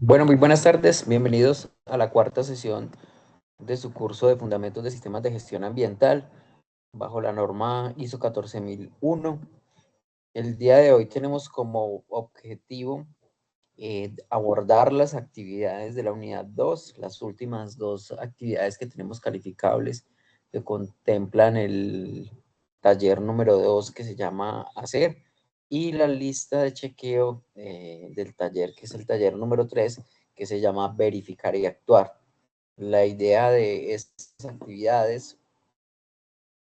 Bueno, muy buenas tardes. Bienvenidos a la cuarta sesión de su curso de Fundamentos de Sistemas de Gestión Ambiental bajo la norma ISO 14001. El día de hoy tenemos como objetivo abordar las actividades de la unidad 2, las últimas dos actividades que tenemos calificables que contemplan el taller número 2 que se llama Hacer y la lista de chequeo del taller que es el taller número 3 que se llama Verificar y Actuar. La idea de estas actividades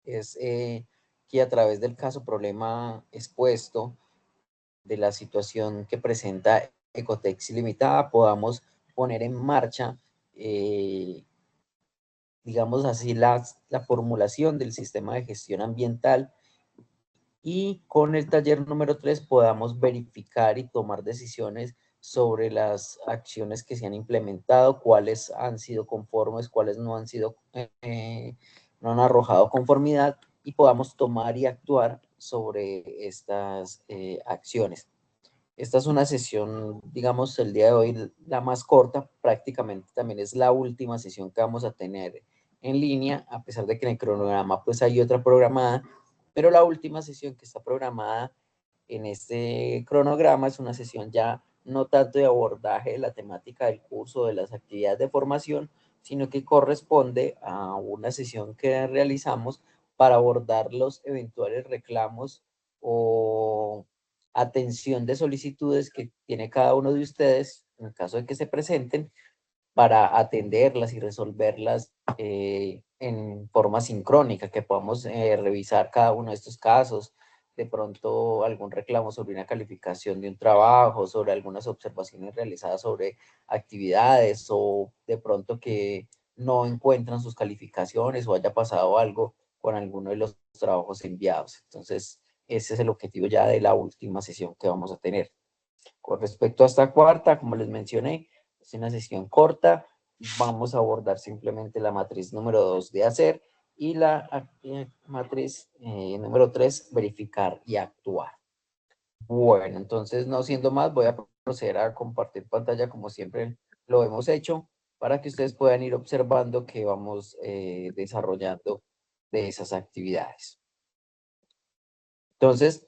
es que a través del caso problema expuesto de la situación que presenta Ecotex Limitada podamos poner en marcha, digamos así, la formulación del sistema de gestión ambiental y con el taller número 3 podamos verificar y tomar decisiones sobre las acciones que se han implementado, cuáles han sido conformes, cuáles no han sido, no han arrojado conformidad y podamos tomar y actuar sobre estas acciones. Esta es una sesión, digamos, el día de hoy la más corta, prácticamente también es la última sesión que vamos a tener en línea, a pesar de que en el cronograma pues hay otra programada, pero la última sesión que está programada en este cronograma es una sesión ya no tanto de abordaje de la temática del curso, de las actividades de formación, sino que corresponde a una sesión que realizamos para abordar los eventuales reclamos o atención de solicitudes que tiene cada uno de ustedes, en el caso de que se presenten, para atenderlas y resolverlas en forma sincrónica, que podamos revisar cada uno de estos casos, de pronto algún reclamo sobre una calificación de un trabajo, sobre algunas observaciones realizadas sobre actividades o de pronto que no encuentran sus calificaciones o haya pasado algo con alguno de los trabajos enviados. Entonces, ese es el objetivo ya de la última sesión que vamos a tener. Con respecto a esta cuarta, como les mencioné, es una sesión corta. Vamos a abordar simplemente la matriz número 2 de hacer y la matriz número 3, verificar y actuar. Bueno, entonces no siendo más, voy a proceder a compartir pantalla como siempre lo hemos hecho para que ustedes puedan ir observando que vamos desarrollando de esas actividades. Entonces,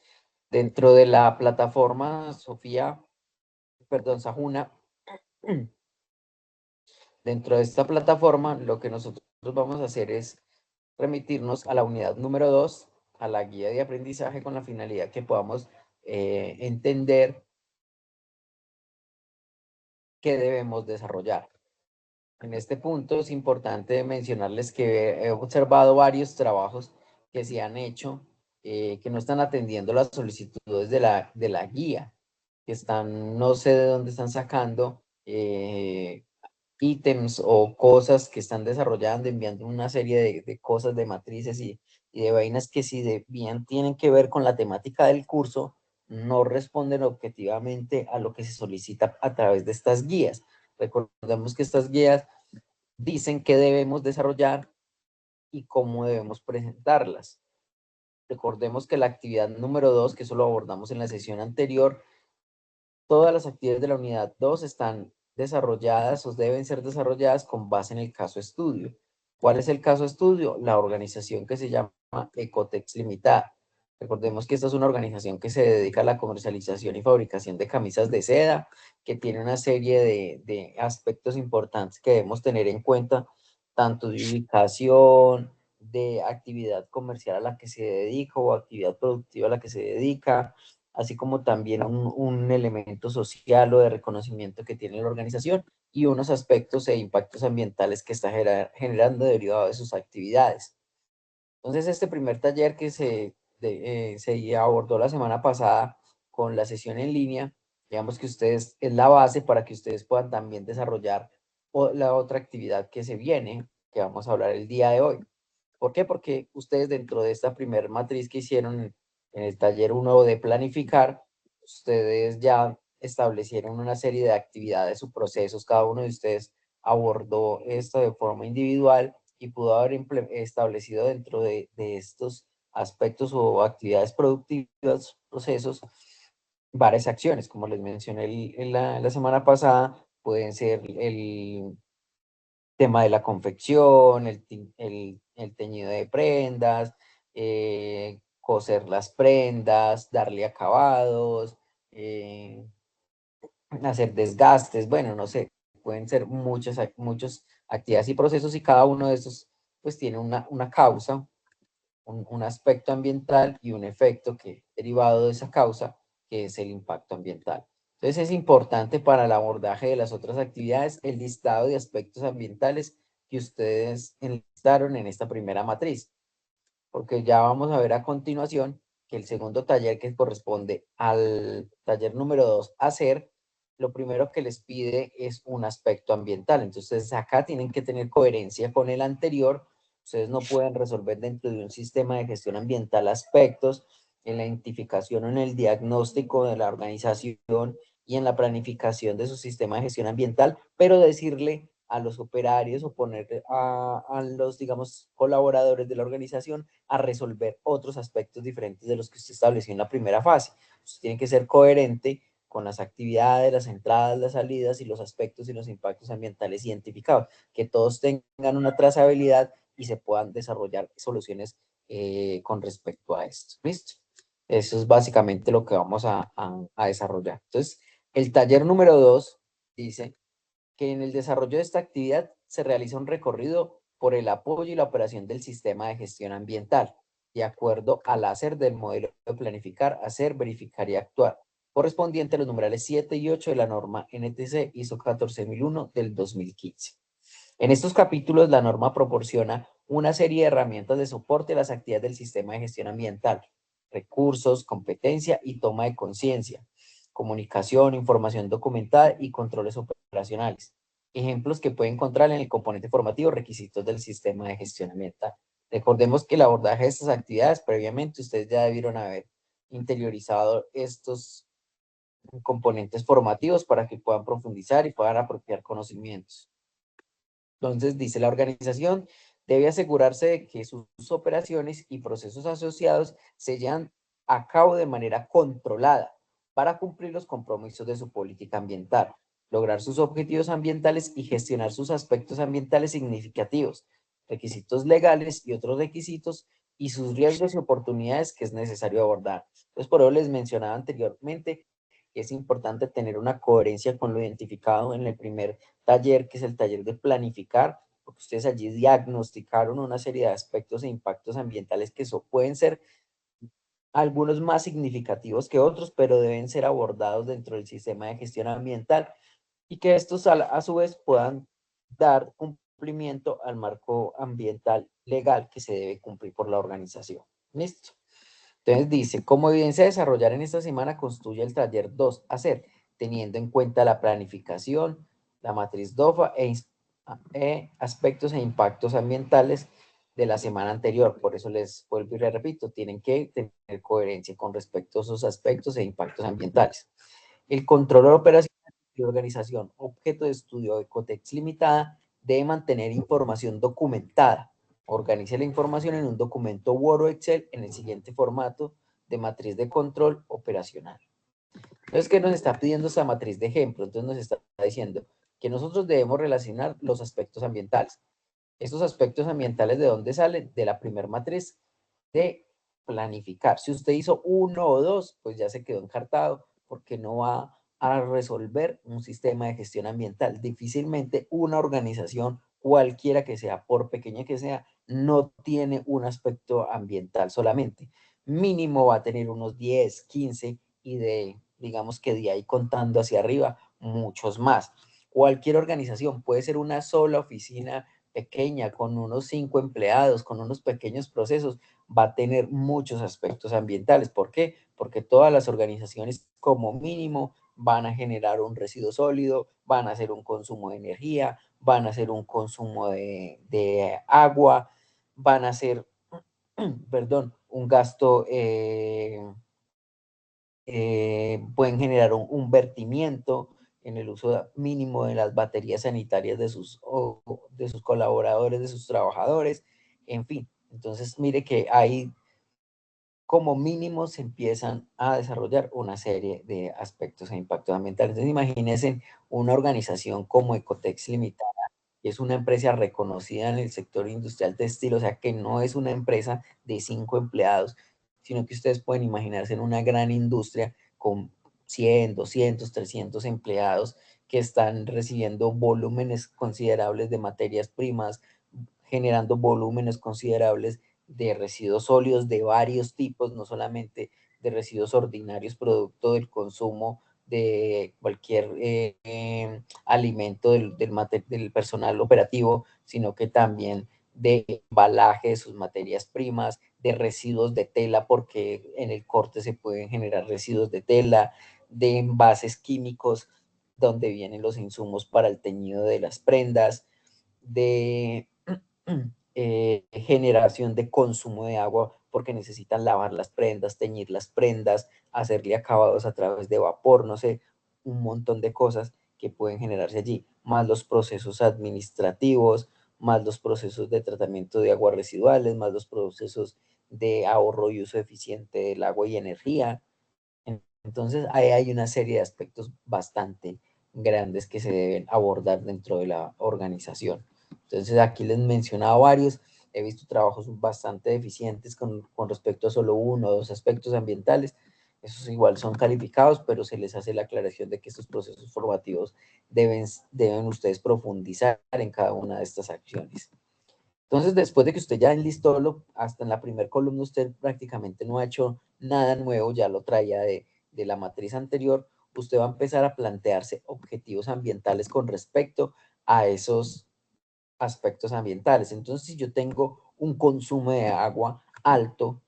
dentro de la plataforma Sajuna, dentro de esta plataforma, lo que nosotros vamos a hacer es remitirnos a la unidad número 2, a la guía de aprendizaje con la finalidad que podamos entender qué debemos desarrollar. En este punto es importante mencionarles que he observado varios trabajos que se han hecho que no están atendiendo las solicitudes de la guía, que están, no sé de dónde están sacando ítems o cosas que están desarrollando, enviando una serie de cosas, de matrices y de vainas que si de bien tienen que ver con la temática del curso, no responden objetivamente a lo que se solicita a través de estas guías. Recordemos que estas guías dicen qué debemos desarrollar y cómo debemos presentarlas. Recordemos que la actividad número 2, que eso lo abordamos en la sesión anterior, todas las actividades de la unidad 2 están desarrolladas o deben ser desarrolladas con base en el caso estudio. ¿Cuál es el caso estudio? La organización que se llama Ecotex Limitada. Recordemos que esta es una organización que se dedica a la comercialización y fabricación de camisas de seda, que tiene una serie de aspectos importantes que debemos tener en cuenta, tanto de ubicación, de actividad comercial a la que se dedica o actividad productiva a la que se dedica, así como también un elemento social o de reconocimiento que tiene la organización y unos aspectos e impactos ambientales que está generando derivado de sus actividades. Entonces, este primer taller que se abordó la semana pasada con la sesión en línea, digamos que ustedes es la base para que ustedes puedan también desarrollar la otra actividad que se viene, que vamos a hablar el día de hoy. ¿Por qué? Porque ustedes dentro de esta primer matriz que hicieron en el taller 1 de planificar, ustedes ya establecieron una serie de actividades o procesos, cada uno de ustedes abordó esto de forma individual y pudo haber establecido dentro de estos aspectos o actividades productivas, procesos, varias acciones, como les mencioné la semana pasada, pueden ser el tema de la confección, el teñido de prendas, coser las prendas, darle acabados, hacer desgastes, bueno, no sé, pueden ser muchas actividades y procesos y cada uno de estos pues tiene una causa, un aspecto ambiental y un efecto que derivado de esa causa, que es el impacto ambiental. Entonces es importante para el abordaje de las otras actividades el listado de aspectos ambientales que ustedes enlistaron en esta primera matriz, porque ya vamos a ver a continuación que el segundo taller que corresponde al taller número 2, hacer, lo primero que les pide es un aspecto ambiental. Entonces acá tienen que tener coherencia con el anterior. Ustedes no pueden resolver dentro de un sistema de gestión ambiental aspectos en la identificación o en el diagnóstico de la organización y en la planificación de su sistema de gestión ambiental, pero decirle a los operarios o poner a los, digamos, colaboradores de la organización a resolver otros aspectos diferentes de los que usted estableció en la primera fase. Usted tiene que ser coherente con las actividades, las entradas, las salidas y los aspectos y los impactos ambientales identificados, que todos tengan una trazabilidad y se puedan desarrollar soluciones con respecto a esto. ¿Listo? Eso es básicamente lo que vamos a desarrollar. Entonces, el taller número 2 dice que en el desarrollo de esta actividad se realiza un recorrido por el apoyo y la operación del sistema de gestión ambiental, de acuerdo al hacer del modelo de planificar, hacer, verificar y actuar, correspondiente a los numerales 7 y 8 de la norma NTC ISO 14001 del 2015. En estos capítulos, la norma proporciona una serie de herramientas de soporte a las actividades del sistema de gestión ambiental, recursos, competencia y toma de conciencia, comunicación, información documentada y controles operacionales. Ejemplos que puede encontrar en el componente formativo, requisitos del sistema de gestión ambiental. Recordemos que el abordaje de estas actividades, previamente ustedes ya debieron haber interiorizado estos componentes formativos para que puedan profundizar y puedan apropiar conocimientos. Entonces, dice la organización, debe asegurarse de que sus operaciones y procesos asociados se llevan a cabo de manera controlada para cumplir los compromisos de su política ambiental, lograr sus objetivos ambientales y gestionar sus aspectos ambientales significativos, requisitos legales y otros requisitos y sus riesgos y oportunidades que es necesario abordar. Entonces, por eso les mencionaba anteriormente que es importante tener una coherencia con lo identificado en el primer taller, que es el taller de planificar, porque ustedes allí diagnosticaron una serie de aspectos e impactos ambientales que pueden ser algunos más significativos que otros, pero deben ser abordados dentro del sistema de gestión ambiental y que estos a su vez puedan dar cumplimiento al marco ambiental legal que se debe cumplir por la organización. ¿Listo? Entonces dice, como evidencia a desarrollar en esta semana, construye el taller 2, hacer, teniendo en cuenta la planificación, la matriz DOFA aspectos e impactos ambientales de la semana anterior. Por eso les vuelvo y les repito, tienen que tener coherencia con respecto a esos aspectos e impactos ambientales. El control operacional de organización, objeto de estudio de Ecotex Limitada, debe mantener información documentada. Organice la información en un documento Word o Excel en el siguiente formato de matriz de control operacional. Entonces, ¿qué nos está pidiendo esta matriz de ejemplo? Entonces nos está diciendo que nosotros debemos relacionar los aspectos ambientales. Estos aspectos ambientales, ¿de dónde salen? De la primera matriz de planificar. Si usted hizo uno o dos, pues ya se quedó encartado porque no va a resolver un sistema de gestión ambiental. Difícilmente una organización, cualquiera que sea, por pequeña que sea, no tiene un aspecto ambiental solamente. Mínimo va a tener unos 10, 15 y digamos que de ahí contando hacia arriba, muchos más. Cualquier organización, puede ser una sola oficina pequeña, con unos 5 empleados, con unos pequeños procesos, va a tener muchos aspectos ambientales. ¿Por qué? Porque todas las organizaciones como mínimo van a generar un residuo sólido, van a hacer un consumo de energía, van a hacer un consumo de agua, van a hacer, perdón, un gasto, pueden generar un vertimiento en el uso mínimo de las baterías sanitarias de sus colaboradores, de sus trabajadores, en fin. Entonces, mire que hay como mínimo se empiezan a desarrollar una serie de aspectos e impactos ambientales. Entonces imagínense una organización como Ecotex Limitada, que es una empresa reconocida en el sector industrial textil, o sea que no es una empresa de 5 empleados, sino que ustedes pueden imaginarse en una gran industria con 100, 200, 300 empleados que están recibiendo volúmenes considerables de materias primas, generando volúmenes considerables de residuos sólidos de varios tipos, no solamente de residuos ordinarios producto del consumo de cualquier alimento del personal operativo, sino que también de embalaje de sus materias primas, de residuos de tela, porque en el corte se pueden generar residuos de tela, de envases químicos donde vienen los insumos para el teñido de las prendas, de generación de consumo de agua porque necesitan lavar las prendas, teñir las prendas, hacerle acabados a través de vapor, no sé, un montón de cosas que pueden generarse allí, más los procesos administrativos, más los procesos de tratamiento de aguas residuales, más los procesos de ahorro y uso eficiente del agua y energía. Entonces, ahí hay una serie de aspectos bastante grandes que se deben abordar dentro de la organización. Entonces, aquí les he mencionado varios, he visto trabajos bastante eficientes con respecto a solo uno o dos aspectos ambientales. Esos igual son calificados, pero se les hace la aclaración de que estos procesos formativos deben ustedes profundizar en cada una de estas acciones. Entonces, después de que usted ya enlistó hasta en la primera columna, usted prácticamente no ha hecho nada nuevo, ya lo traía de la matriz anterior, usted va a empezar a plantearse objetivos ambientales con respecto a esos aspectos ambientales. Entonces, si yo tengo un consumo de agua alto,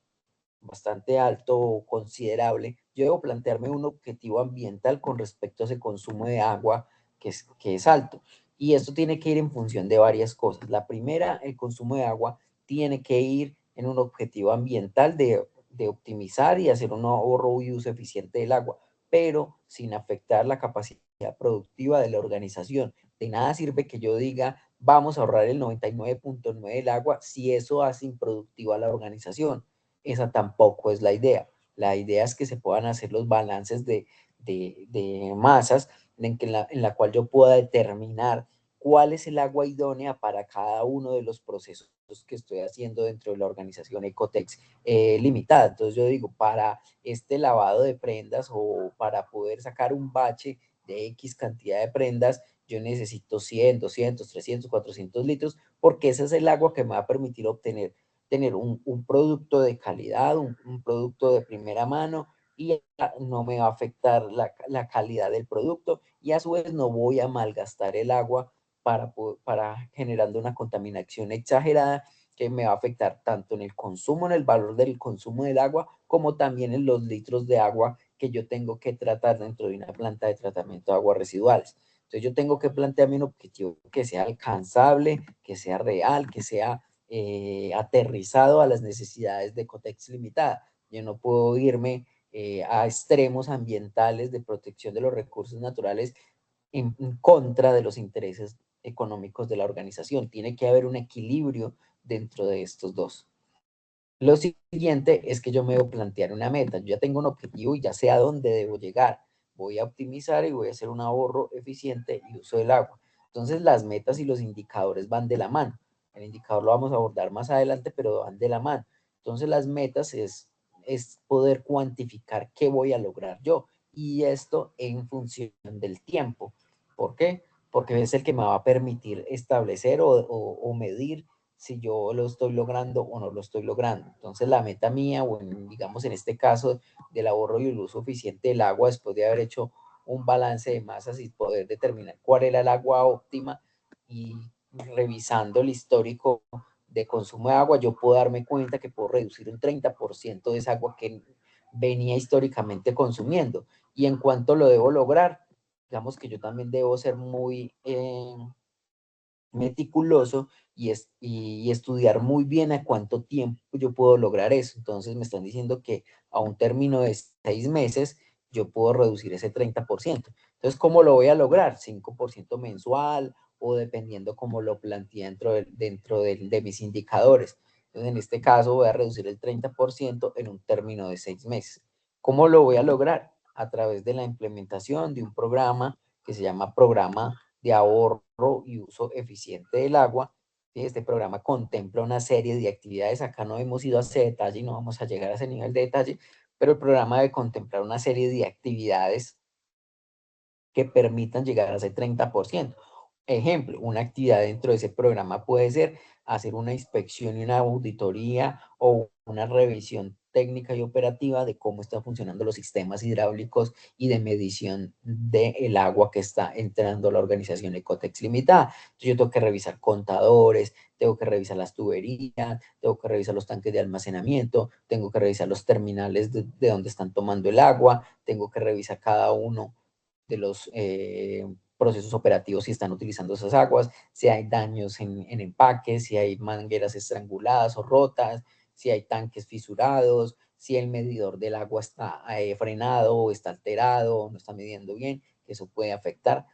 bastante alto o considerable, yo debo plantearme un objetivo ambiental con respecto a ese consumo de agua que es alto. Y esto tiene que ir en función de varias cosas. La primera, el consumo de agua tiene que ir en un objetivo ambiental de optimizar y hacer un ahorro y uso eficiente del agua, pero sin afectar la capacidad productiva de la organización. De nada sirve que yo diga, vamos a ahorrar el 99.9 del agua si eso hace improductiva a la organización. Esa tampoco es la idea. La idea es que se puedan hacer los balances de masas en la cual yo pueda determinar cuál es el agua idónea para cada uno de los procesos que estoy haciendo dentro de la organización Ecotex limitada. Entonces yo digo, para este lavado de prendas o para poder sacar un bache de X cantidad de prendas, yo necesito 100, 200, 300, 400 litros, porque ese es el agua que me va a permitir tener un producto de calidad, un producto de primera mano, y no me va a afectar la calidad del producto, y a su vez no voy a malgastar el agua para generando una contaminación exagerada que me va a afectar tanto en el consumo, en el valor del consumo del agua, como también en los litros de agua que yo tengo que tratar dentro de una planta de tratamiento de aguas residuales. Entonces yo tengo que plantearme un objetivo que sea alcanzable, que sea real, que sea aterrizado a las necesidades de Ecotex Limitada. Yo no puedo irme a extremos ambientales de protección de los recursos naturales en contra de los intereses económicos de la organización. Tiene que haber un equilibrio dentro de estos dos. Lo siguiente es que yo me debo plantear una meta. Yo ya tengo un objetivo y ya sé a dónde debo llegar. Voy a optimizar y voy a hacer un ahorro eficiente y uso del agua. Entonces las metas y los indicadores van de la mano. El indicador lo vamos a abordar más adelante, pero van de la mano. Entonces las metas es poder cuantificar qué voy a lograr yo. Y esto en función del tiempo. ¿Por qué? Porque es el que me va a permitir establecer o medir si yo lo estoy logrando o no lo estoy logrando. Entonces la meta mía, o digamos en este caso del ahorro y el uso eficiente del agua, después de haber hecho un balance de masas y poder determinar cuál era el agua óptima y revisando el histórico de consumo de agua, yo puedo darme cuenta que puedo reducir un 30% de esa agua que venía históricamente consumiendo. Y en cuanto lo debo lograr, digamos que yo también debo ser muy meticuloso y estudiar muy bien a cuánto tiempo yo puedo lograr eso. Entonces me están diciendo que a un término de 6 meses yo puedo reducir ese 30%. Entonces, ¿cómo lo voy a lograr? 5% mensual o dependiendo cómo lo planteé de mis indicadores. Entonces, en este caso voy a reducir el 30% en un término de 6 meses. ¿Cómo lo voy a lograr? A través de la implementación de un programa que se llama Programa de Ahorro y Uso Eficiente del Agua. Este programa contempla una serie de actividades. Acá no hemos ido a ese detalle y no vamos a llegar a ese nivel de detalle, pero el programa debe contemplar una serie de actividades que permitan llegar a ese 30%. Ejemplo, una actividad dentro de ese programa puede ser hacer una inspección y una auditoría o una revisión técnica y operativa de cómo están funcionando los sistemas hidráulicos y de medición del agua que está entrando a la organización Ecotex Limitada. Entonces yo tengo que revisar contadores, tengo que revisar las tuberías, tengo que revisar los tanques de almacenamiento, tengo que revisar los terminales de donde están tomando el agua, tengo que revisar cada uno de los procesos operativos si están utilizando esas aguas, si hay daños en empaques, si hay mangueras estranguladas o rotas, si hay tanques fisurados, si el medidor del agua está frenado o está alterado o no está midiendo bien, eso puede afectar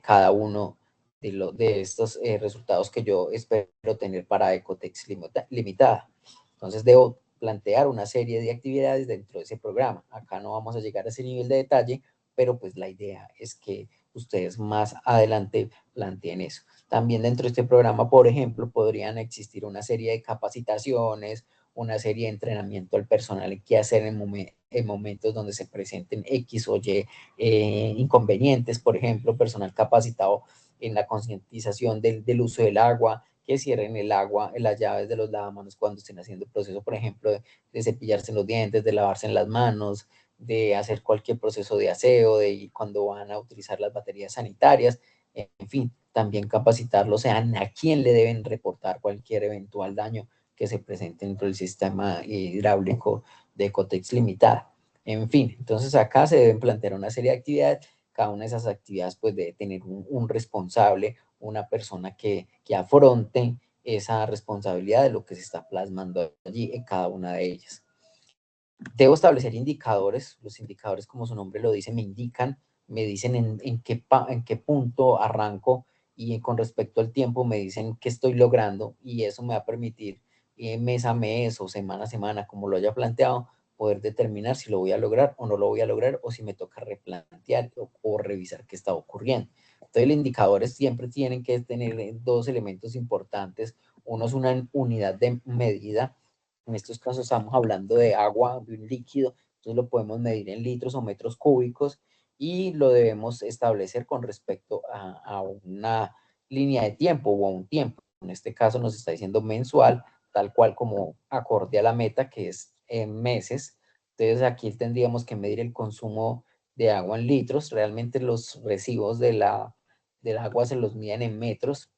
cada uno de estos resultados que yo espero tener para Ecotex Limitada. Entonces debo plantear una serie de actividades dentro de ese programa. Acá no vamos a llegar a ese nivel de detalle, pero pues la idea es que ustedes más adelante planteen eso. También dentro de este programa, por ejemplo, podrían existir una serie de capacitaciones, una serie de entrenamiento al personal en qué hacer en momentos donde se presenten X o Y inconvenientes, por ejemplo, personal capacitado en la concientización del uso del agua, que cierren el agua en las llaves de los lavamanos cuando estén haciendo el proceso, por ejemplo, de cepillarse los dientes, de lavarse en las manos, de hacer cualquier proceso de aseo, de cuando van a utilizar las baterías sanitarias, en fin, también capacitarlos, sean a quién le deben reportar cualquier eventual daño que se presente dentro del sistema hidráulico de Ecotex Limitada. En fin, entonces acá se deben plantear una serie de actividades. Cada una de esas actividades pues debe tener un responsable, una persona que afronte esa responsabilidad de lo que se está plasmando allí en cada una de ellas. Debo establecer indicadores. Los indicadores, como su nombre lo dice, me dicen en qué punto arranco, y con respecto al tiempo me dicen qué estoy logrando, y eso me va a permitir mes a mes o semana a semana, como lo haya planteado, poder determinar si lo voy a lograr o no lo voy a lograr, o si me toca replantear o revisar qué está ocurriendo. Entonces, los indicadores siempre tienen que tener dos elementos importantes. Uno es una unidad de medida. En estos casos estamos hablando de agua, de un líquido, entonces lo podemos medir en litros o metros cúbicos, y lo debemos establecer con respecto a una línea de tiempo o a un tiempo. En este caso nos está diciendo mensual, tal cual como acorde a la meta, que es en meses. Entonces aquí tendríamos que medir el consumo de agua en litros. Realmente los recibos del agua se los miden en metros.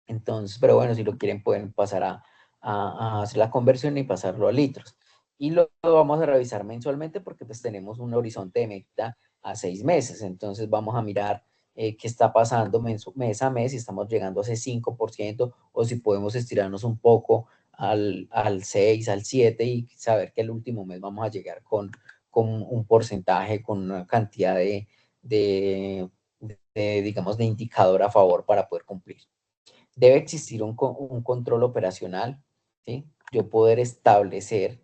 Entonces, pero bueno, si lo quieren pueden pasar a hacer la conversión y pasarlo a litros. Y lo vamos a revisar mensualmente porque pues tenemos un horizonte de meta a 6 meses. Entonces vamos a mirar qué está pasando mes a mes, si estamos llegando a ese 5%, o si podemos estirarnos un poco al 6, al 7, y saber que el último mes vamos a llegar con un porcentaje, con una cantidad digamos, de indicador a favor para poder cumplir. Debe existir un control operacional, ¿sí? Yo poder establecer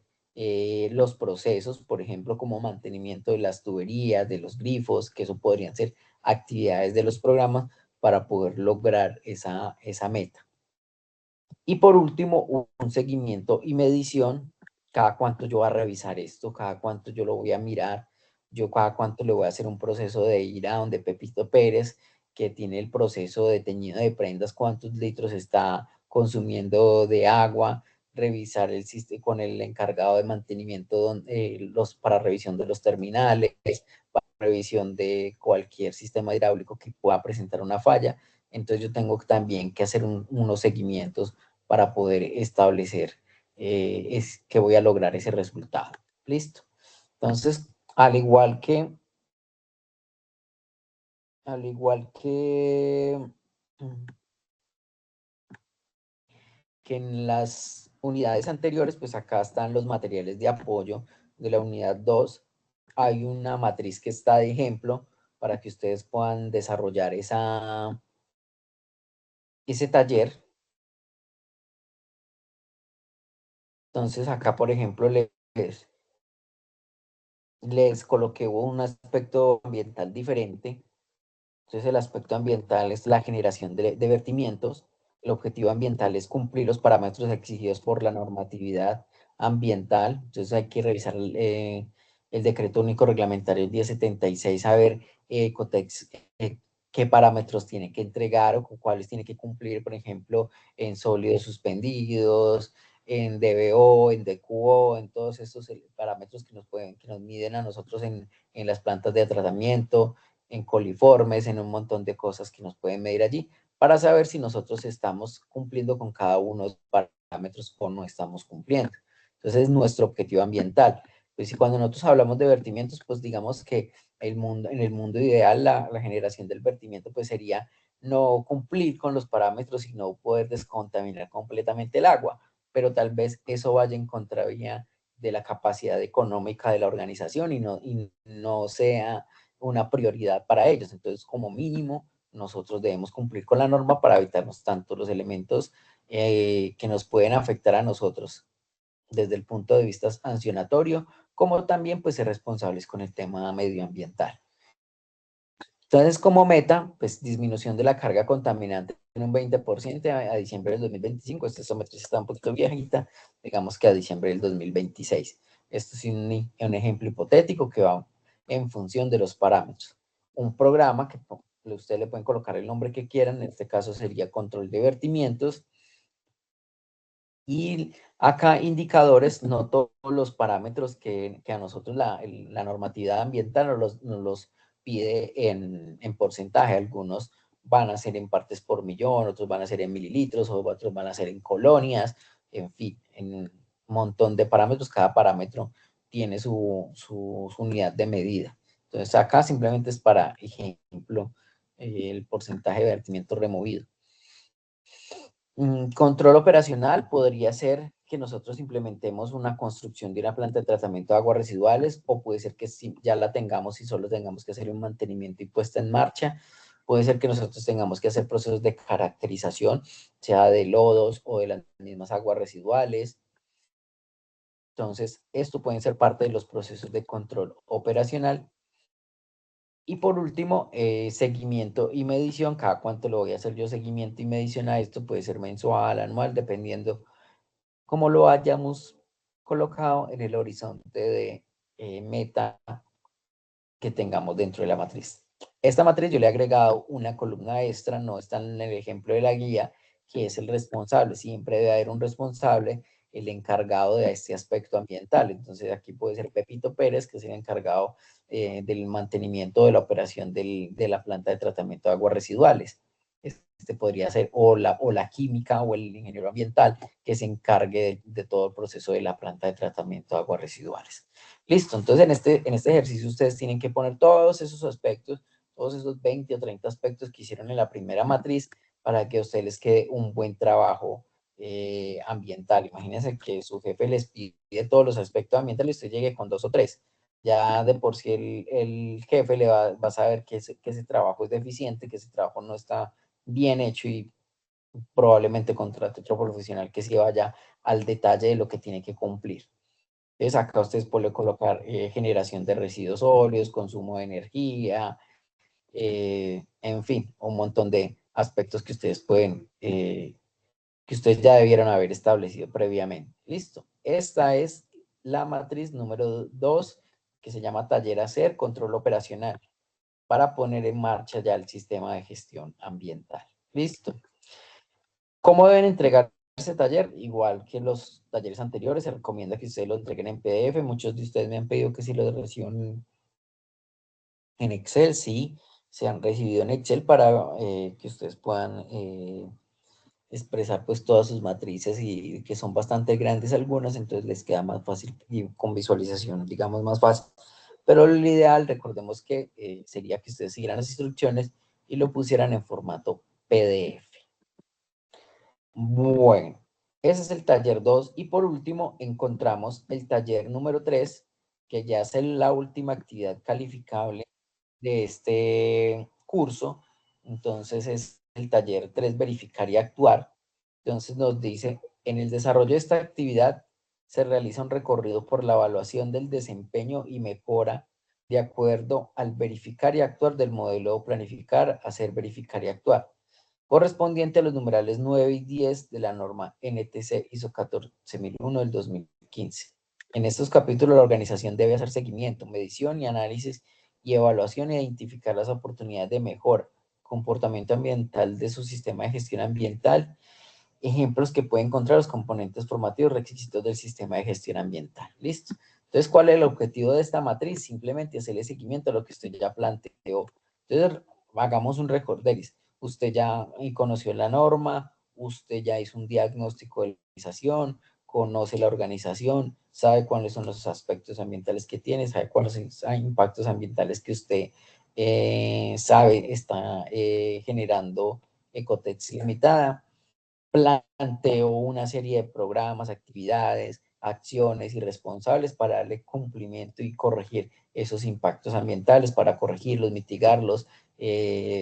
los procesos, por ejemplo, como mantenimiento de las tuberías, de los grifos, que eso podrían ser actividades de los programas para poder lograr esa meta. Y por último, un seguimiento y medición. Cada cuánto yo voy a revisar esto, cada cuánto yo lo voy a mirar, yo cada cuánto le voy a hacer un proceso de ir a donde Pepito Pérez, que tiene el proceso de teñido de prendas, cuántos litros está consumiendo de agua, revisar el sistema con el encargado de mantenimiento para revisión de los terminales, para revisión de cualquier sistema hidráulico que pueda presentar una falla. Entonces yo tengo también que hacer unos seguimientos para poder establecer que voy a lograr ese resultado. ¿Listo? Entonces, al igual que en las unidades anteriores, pues acá están los materiales de apoyo de la unidad 2. Hay una matriz que está de ejemplo para que ustedes puedan desarrollar ese taller. Entonces acá, por ejemplo, les coloqué un aspecto ambiental diferente. Entonces el aspecto ambiental es la generación de vertimientos. El objetivo ambiental es cumplir los parámetros exigidos por la normatividad ambiental. Entonces hay que revisar el decreto único reglamentario 1076, a ver Ecotex, qué parámetros tiene que entregar o con cuáles tiene que cumplir, por ejemplo, en sólidos suspendidos, en DBO, en DQO, en todos estos parámetros que que nos miden a nosotros en las plantas de tratamiento, en coliformes, en un montón de cosas que nos pueden medir allí, para saber si nosotros estamos cumpliendo con cada uno de los parámetros o no estamos cumpliendo. Entonces, es nuestro objetivo ambiental. Pues, y cuando nosotros hablamos de vertimientos, pues digamos que en el mundo ideal, la generación del vertimiento, pues sería no cumplir con los parámetros y no poder descontaminar completamente el agua, pero tal vez eso vaya en contravía de la capacidad económica de la organización y no sea una prioridad para ellos. Entonces, como mínimo, nosotros debemos cumplir con la norma para evitarnos tanto los elementos que nos pueden afectar a nosotros desde el punto de vista sancionatorio, como también pues ser responsables con el tema medioambiental. Entonces, como meta, pues disminución de la carga contaminante en un 20% a diciembre del 2025. Esta sometría está un poquito viejita, digamos que a diciembre del 2026. Esto es un ejemplo hipotético que va en función de los parámetros. Un programa que ustedes le pueden colocar el nombre que quieran, en este caso sería control de vertimientos. Y acá indicadores, no todos los parámetros que a nosotros la normatividad ambiental nos los pide en porcentaje. Algunos van a ser en partes por millón, otros van a ser en mililitros, otros van a ser en colonias, en fin, en un montón de parámetros. Cada parámetro tiene su unidad de medida. Entonces acá simplemente es para ejemplo el porcentaje de vertimiento removido. Control operacional podría ser que nosotros implementemos una construcción de una planta de tratamiento de aguas residuales, o puede ser que si ya la tengamos y solo tengamos que hacer un mantenimiento y puesta en marcha. Puede ser que nosotros tengamos que hacer procesos de caracterización, sea de lodos o de las mismas aguas residuales. Entonces, esto pueden ser parte de los procesos de control operacional. Y por último, seguimiento y medición. Cada cuánto lo voy a hacer yo seguimiento y medición a esto, puede ser mensual, anual, dependiendo como lo hayamos colocado en el horizonte de meta que tengamos dentro de la matriz. Esta matriz yo le he agregado una columna extra, no está en el ejemplo de la guía, que es el responsable. Siempre debe haber un responsable, el encargado de este aspecto ambiental. Entonces aquí puede ser Pepito Pérez, que es el encargado del mantenimiento de la operación de la planta de tratamiento de aguas residuales. Este podría ser o la química o el ingeniero ambiental que se encargue de todo el proceso de la planta de tratamiento de aguas residuales. Listo, entonces en este ejercicio ustedes tienen que poner todos esos aspectos, todos esos 20 o 30 aspectos que hicieron en la primera matriz para que a ustedes les quede un buen trabajo ambiental. Imagínense que su jefe les pide todos los aspectos ambientales y usted llegue con 2 o 3. Ya de por sí el jefe le va a saber que ese trabajo es deficiente, que ese trabajo no está bien hecho y probablemente contrate otro profesional que sí vaya al detalle de lo que tiene que cumplir. Entonces acá ustedes pueden colocar generación de residuos sólidos, consumo de energía, en fin, un montón de aspectos que ustedes que ustedes ya debieron haber establecido previamente. Listo. Esta es la matriz número 2, que se llama taller hacer, control operacional, para poner en marcha ya el sistema de gestión ambiental. Listo. ¿Cómo deben entregar ese taller? Igual que los talleres anteriores, se recomienda que ustedes lo entreguen en PDF. Muchos de ustedes me han pedido que si lo reciban en Excel, sí, se han recibido en Excel para que ustedes puedan expresar pues todas sus matrices y que son bastante grandes algunas, entonces les queda más fácil y con visualización, digamos, más fácil. Pero lo ideal, recordemos que sería que ustedes siguieran las instrucciones y lo pusieran en formato PDF. Bueno, ese es el taller 2 y por último encontramos el taller número 3, que ya es la última actividad calificable de este curso. Entonces es el taller 3, verificar y actuar. Entonces nos dice, en el desarrollo de esta actividad se realiza un recorrido por la evaluación del desempeño y mejora de acuerdo al verificar y actuar del modelo planificar, hacer, verificar y actuar, correspondiente a los numerales 9 y 10 de la norma NTC ISO 14001 del 2015. En estos capítulos la organización debe hacer seguimiento, medición y análisis y evaluación e identificar las oportunidades de mejora, comportamiento ambiental de su sistema de gestión ambiental, ejemplos que puede encontrar los componentes formativos, requisitos del sistema de gestión ambiental. ¿Listo? Entonces, ¿cuál es el objetivo de esta matriz? Simplemente hacerle seguimiento a lo que usted ya planteó. Entonces, hagamos un recorderis. Usted ya conoció la norma, usted ya hizo un diagnóstico de la organización, conoce la organización, sabe cuáles son los aspectos ambientales que tiene, sabe cuáles son los impactos ambientales que usted sabe está generando Ecotex Limitada. Planteó una serie de programas, actividades, acciones y responsables para darle cumplimiento y corregir esos impactos ambientales, para corregirlos, mitigarlos,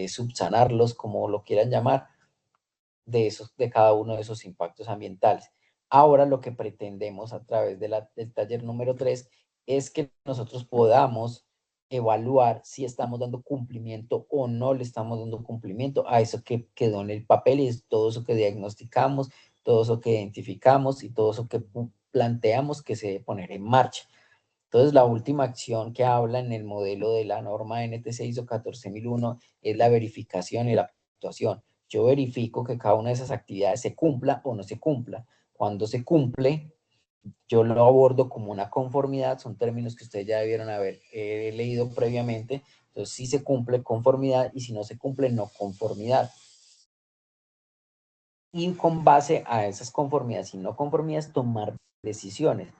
subsanarlos, como lo quieran llamar, de cada uno de esos impactos ambientales. Ahora lo que pretendemos a través del taller número 3 es que nosotros podamos evaluar si estamos dando cumplimiento o no le estamos dando cumplimiento a eso que quedó en el papel y es todo eso que diagnosticamos, todo eso que identificamos y todo eso que planteamos que se debe poner en marcha. Entonces, la última acción que habla en el modelo de la norma NTC ISO 14001 es la verificación y la actuación. Yo verifico que cada una de esas actividades se cumpla o no se cumpla. Cuando se cumple, yo lo abordo como una conformidad, son términos que ustedes ya debieron haber leído previamente. Entonces, si se cumple, conformidad, y si no se cumple, no conformidad. Y con base a esas conformidades y no conformidades, tomar decisiones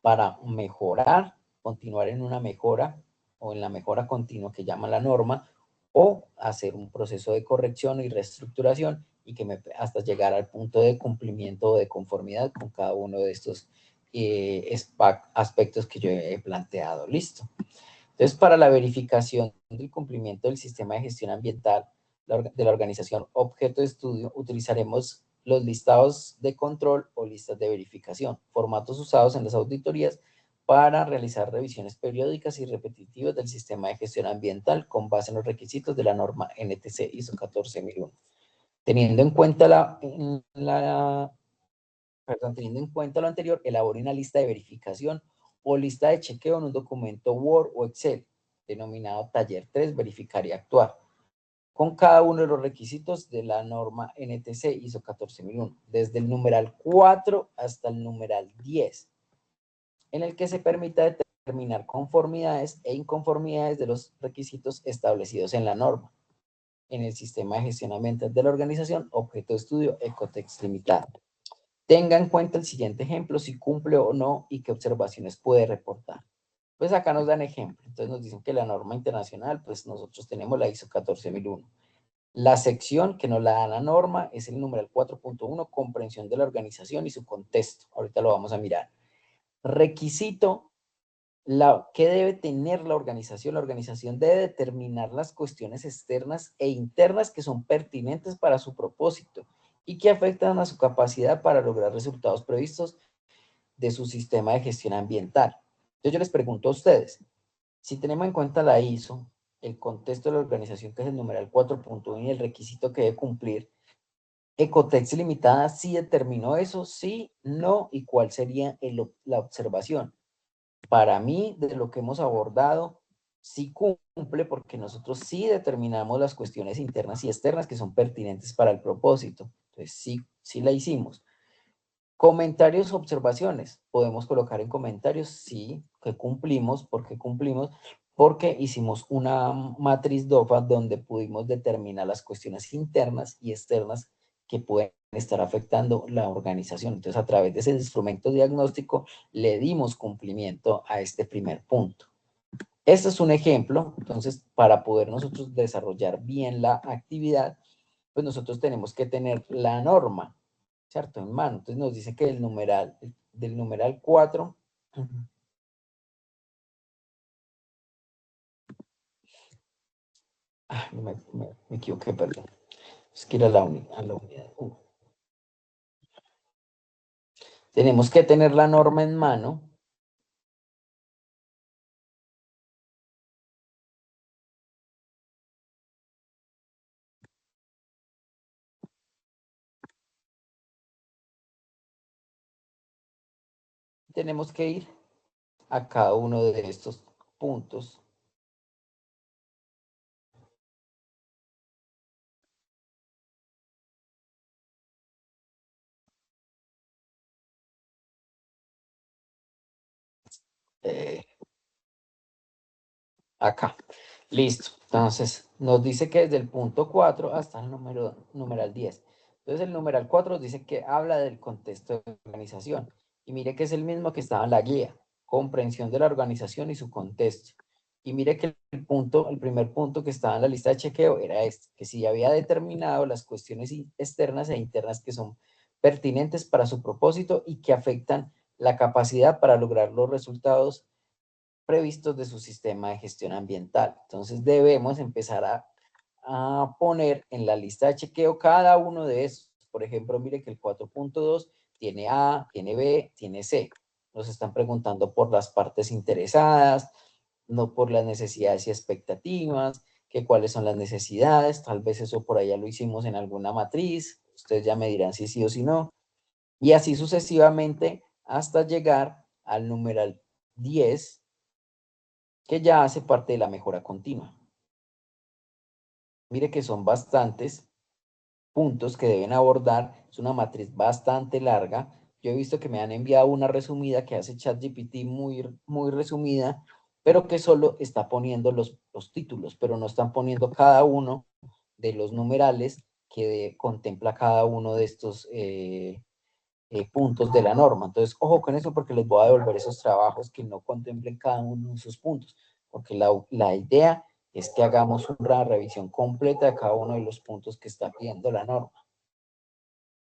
para mejorar, continuar en una mejora o en la mejora continua que llama la norma, o hacer un proceso de corrección y reestructuración y hasta llegar al punto de cumplimiento o de conformidad con cada uno de estos aspectos que yo he planteado. Listo. Entonces, para la verificación del cumplimiento del sistema de gestión ambiental de la organización objeto de estudio, utilizaremos los listados de control o listas de verificación, formatos usados en las auditorías para realizar revisiones periódicas y repetitivas del sistema de gestión ambiental con base en los requisitos de la norma NTC ISO 14001. Teniendo en cuenta teniendo en cuenta lo anterior, elabore una lista de verificación o lista de chequeo en un documento Word o Excel, denominado Taller 3, verificar y actuar, con cada uno de los requisitos de la norma NTC ISO 14001, desde el numeral 4 hasta el numeral 10, en el que se permita determinar conformidades e inconformidades de los requisitos establecidos en la norma, en el sistema de gestión ambiental de la organización, objeto de estudio Ecotex Limitada. Tenga en cuenta el siguiente ejemplo, si cumple o no y qué observaciones puede reportar. Pues acá nos dan ejemplo. Entonces nos dicen que la norma internacional, pues nosotros tenemos la ISO 14001. La sección que nos la da la norma es el numeral 4.1, comprensión de la organización y su contexto. Ahorita lo vamos a mirar. Requisito, ¿qué debe tener la organización? La organización debe determinar las cuestiones externas e internas que son pertinentes para su propósito y que afectan a su capacidad para lograr resultados previstos de su sistema de gestión ambiental. Entonces yo les pregunto a ustedes, si tenemos en cuenta la ISO, el contexto de la organización, que es el numeral 4.1 y el requisito que debe cumplir, Ecotex Limitada sí determinó eso, sí, no, y cuál sería la observación. Para mí, de lo que hemos abordado, sí cumple porque nosotros sí determinamos las cuestiones internas y externas que son pertinentes para el propósito. Entonces, sí la hicimos. Comentarios, observaciones. Podemos colocar en comentarios, sí, que cumplimos. ¿Por qué cumplimos? Porque hicimos una matriz DOFA donde pudimos determinar las cuestiones internas y externas que pueden estar afectando la organización. Entonces, a través de ese instrumento diagnóstico, le dimos cumplimiento a este primer punto. Este es un ejemplo. Entonces, para poder nosotros desarrollar bien la actividad, pues nosotros tenemos que tener la norma, ¿cierto? En mano. Entonces nos dice que del numeral 4, me equivoqué, perdón. Es que era la unidad. Tenemos que tener la norma en mano. Tenemos que ir a cada uno de estos puntos. Eh, Acá. Listo. Entonces, nos dice que desde el punto 4 hasta el numeral 10. Entonces, el numeral 4 nos dice que habla del contexto de organización. Y mire que es el mismo que estaba en la guía. Comprensión de la organización y su contexto. Y mire que el primer punto que estaba en la lista de chequeo era este, que si había determinado las cuestiones externas e internas que son pertinentes para su propósito y que afectan la capacidad para lograr los resultados previstos de su sistema de gestión ambiental. Entonces debemos empezar a poner en la lista de chequeo cada uno de esos. Por ejemplo, mire que el 4.2 tiene A, tiene B, tiene C. Nos están preguntando por las partes interesadas, no por las necesidades y expectativas, que cuáles son las necesidades, tal vez eso por allá lo hicimos en alguna matriz, ustedes ya me dirán si sí o si no, y así sucesivamente hasta llegar al numeral 10, que ya hace parte de la mejora continua. Mire que son bastantes puntos que deben abordar, es una matriz bastante larga. Yo he visto que me han enviado una resumida que hace ChatGPT muy resumida, pero que solo está poniendo los títulos, pero no están poniendo cada uno de los numerales que contempla cada uno de estos puntos de la norma. Entonces, ojo con eso porque les voy a devolver esos trabajos que no contemplen cada uno de esos puntos, porque la idea es que hagamos una revisión completa de cada uno de los puntos que está pidiendo la norma.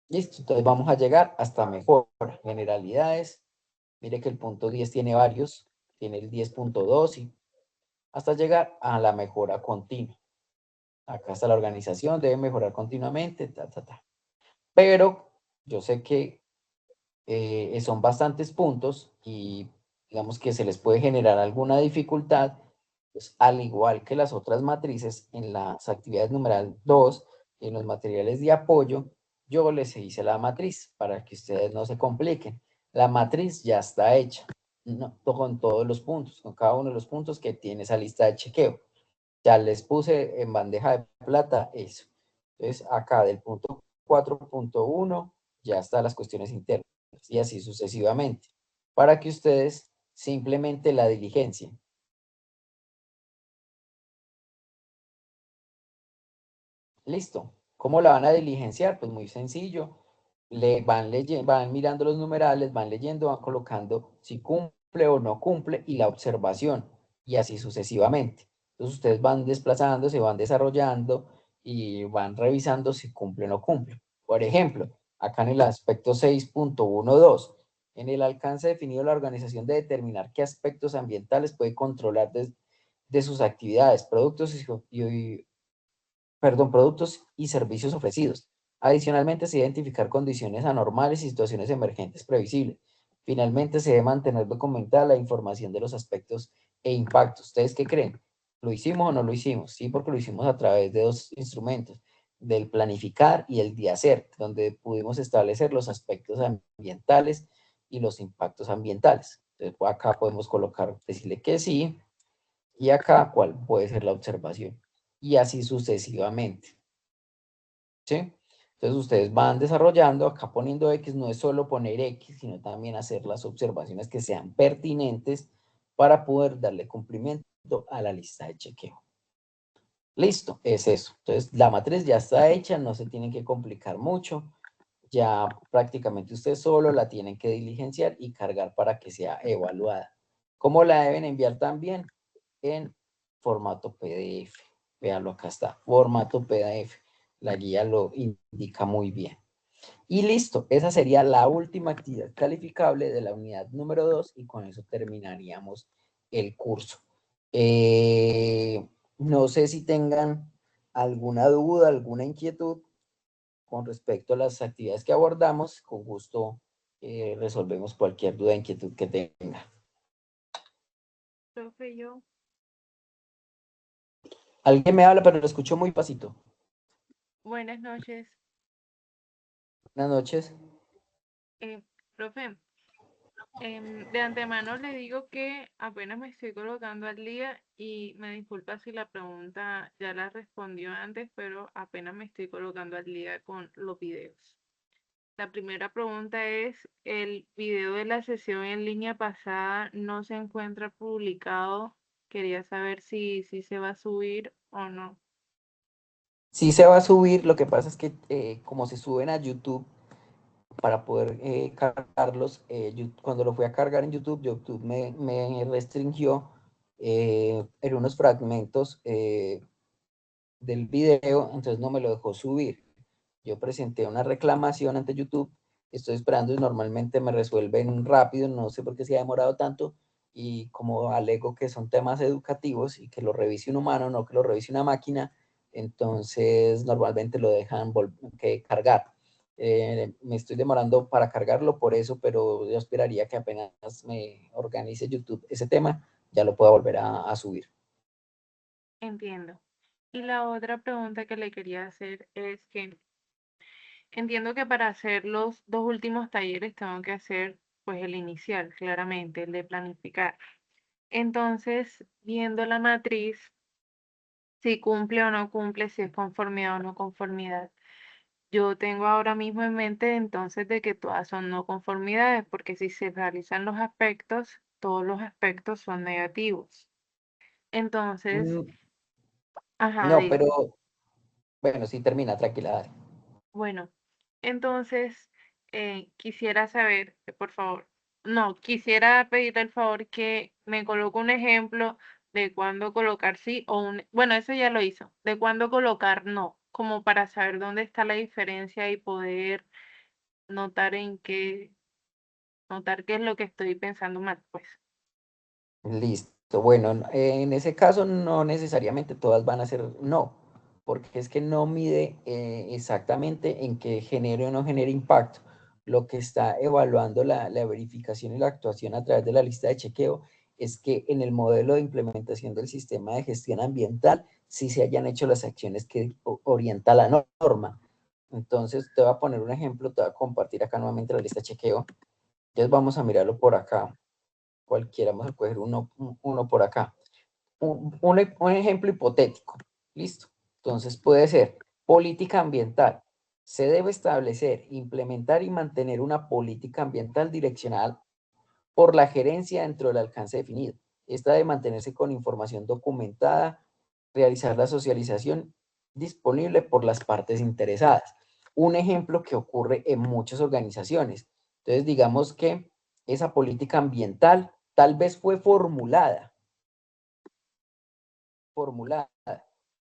Listo, entonces vamos a llegar hasta mejora, generalidades. Mire que el punto 10 tiene varios, tiene el 10.2 y hasta llegar a la mejora continua. Acá está la organización, debe mejorar continuamente, Pero yo sé que son bastantes puntos y digamos que se les puede generar alguna dificultad, pues al igual que las otras matrices, en las actividades numeral 2, en los materiales de apoyo, yo les hice la matriz para que ustedes no se compliquen. La matriz ya está hecha, no, con todos los puntos, con cada uno de los puntos que tiene esa lista de chequeo. Ya les puse en bandeja de plata eso. Entonces, acá del punto 4.1 ya están las cuestiones internas y así sucesivamente, para que ustedes simplemente la diligencien. Listo. ¿Cómo la van a diligenciar? Pues muy sencillo. Van mirando los numerales, van leyendo, van colocando si cumple o no cumple y la observación y así sucesivamente. Entonces ustedes van desplazando, se van desarrollando y van revisando si cumple o no cumple. Por ejemplo, acá en el aspecto 6.12, en el alcance definido la organización de determinar qué aspectos ambientales puede controlar de sus actividades, productos productos y servicios ofrecidos. Adicionalmente, se debe identificar condiciones anormales y situaciones emergentes previsibles. Finalmente, se debe mantener documentada la información de los aspectos e impactos. ¿Ustedes qué creen? ¿Lo hicimos o no lo hicimos? Sí, porque lo hicimos a través de dos instrumentos, del planificar y el de hacer, donde pudimos establecer los aspectos ambientales y los impactos ambientales. Entonces, acá podemos colocar, decirle que sí, y acá cuál puede ser la observación. Y así sucesivamente. ¿Sí? Entonces ustedes van desarrollando, acá poniendo X no es solo poner X, sino también hacer las observaciones que sean pertinentes para poder darle cumplimiento a la lista de chequeo. Listo, es eso. Entonces la matriz ya está hecha, no se tienen que complicar mucho, ya prácticamente ustedes solo la tienen que diligenciar y cargar para que sea evaluada. ¿Cómo la deben enviar también? En formato PDF. Véanlo, acá está, formato PDF. La guía lo indica muy bien. Y listo, esa sería la última actividad calificable de la unidad número 2 y con eso terminaríamos el curso. No sé si tengan alguna duda, alguna inquietud con respecto a las actividades que abordamos. Con gusto resolvemos cualquier duda, inquietud que tenga. Profe, yo. Alguien me habla, pero lo escucho muy pasito. Buenas noches. Buenas noches. Eh, Profe, de antemano le digo que apenas me estoy colocando al día y me disculpa si la pregunta ya la respondió antes, pero apenas me estoy colocando al día con los videos. La primera pregunta es, el video de la sesión en línea pasada no se encuentra publicado. Quería saber si se va a subir o no. Sí se va a subir, lo que pasa es que como se suben a YouTube, para poder cargarlos, cuando lo fui a cargar en YouTube, YouTube me restringió en unos fragmentos del video, entonces no me lo dejó subir. Yo presenté una reclamación ante YouTube, estoy esperando y normalmente me resuelven rápido, no sé por qué se ha demorado tanto, y como alego que son temas educativos y que lo revise un humano, no que lo revise una máquina, entonces normalmente lo dejan que cargar. Me estoy demorando para cargarlo por eso, pero yo esperaría que apenas me organice YouTube ese tema, ya lo pueda volver a subir. Entiendo. Y la otra pregunta que le quería hacer es que entiendo que para hacer los dos últimos talleres tengo que hacer pues el inicial, claramente, el de planificar. Entonces, viendo la matriz, si cumple o no cumple, si es conformidad o no conformidad. Yo tengo ahora mismo en mente entonces de que todas son no conformidades, porque si se realizan los aspectos, todos los aspectos son negativos. Entonces, Mm, ajá, no, dígame. pero bueno, sí termina, tranquila, dale. Bueno, entonces quisiera saber, por favor, no, quisiera pedirle el favor que me coloque un ejemplo de cuándo colocar sí o un, bueno, eso ya lo hizo, de cuándo colocar no, como para saber dónde está la diferencia y poder notar en qué, notar qué es lo que estoy pensando mal, pues. Listo. Bueno, en ese caso no necesariamente todas van a ser no, porque es que no mide exactamente en qué genere o no genere impacto. Lo que está evaluando la verificación y la actuación a través de la lista de chequeo es que en el modelo de implementación del sistema de gestión ambiental sí se hayan hecho las acciones que orienta la norma. Entonces, te voy a poner un ejemplo, te voy a compartir acá nuevamente la lista de chequeo. Entonces, vamos a mirarlo por acá. Cualquiera, vamos a coger uno por acá. Un ejemplo hipotético. Listo. Entonces puede ser política ambiental. Se debe establecer, implementar y mantener una política ambiental direccional por la gerencia dentro del alcance definido. Esta debe mantenerse con información documentada, realizar la socialización disponible por las partes interesadas. Un ejemplo que ocurre en muchas organizaciones. Entonces, digamos que esa política ambiental tal vez fue formulada,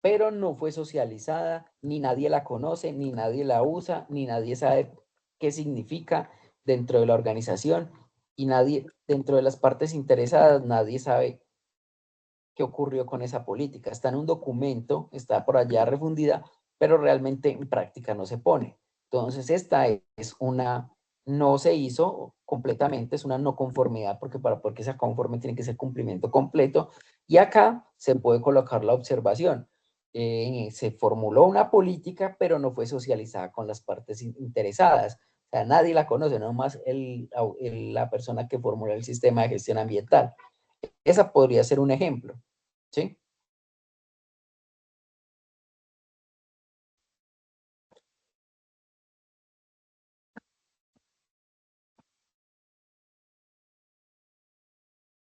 pero no fue socializada, ni nadie la conoce, ni nadie la usa, ni nadie sabe qué significa dentro de la organización y nadie, dentro de las partes interesadas, nadie sabe qué ocurrió con esa política. Está en un documento, está por allá refundida, pero realmente en práctica no se pone. Entonces, esta es una, no se hizo completamente, es una no conformidad, porque para poder que sea conforme tiene que ser cumplimiento completo. Y acá se puede colocar la observación. Se formuló una política, pero no fue socializada con las partes interesadas. O sea, nadie la conoce, nomás la persona que formuló el sistema de gestión ambiental. Esa podría ser un ejemplo. ¿Sí?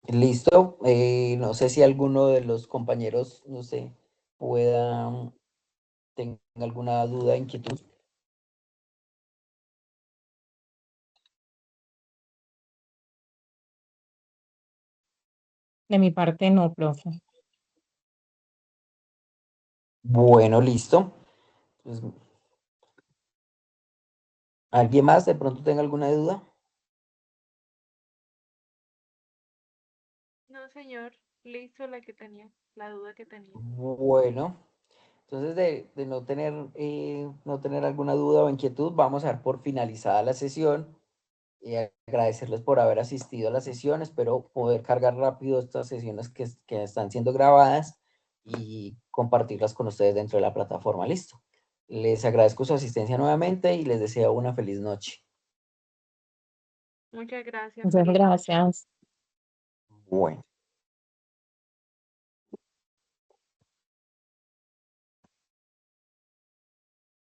Listo. No sé si alguno de los compañeros, no sé, pueda, tenga alguna duda, inquietud. De mi parte no, profe. Bueno, listo. Pues, ¿alguien más de pronto tenga alguna duda? No, señor, listo la que tenía, la duda que tenía. Bueno, entonces de no tener alguna duda o inquietud, vamos a dar por finalizada la sesión. agradecerles por haber asistido a la sesión. Espero poder cargar rápido estas sesiones que están siendo grabadas y compartirlas con ustedes dentro de la plataforma. Listo. Les agradezco su asistencia nuevamente y les deseo una feliz noche. Muchas gracias. Muchas Feliz noche. gracias. Bueno.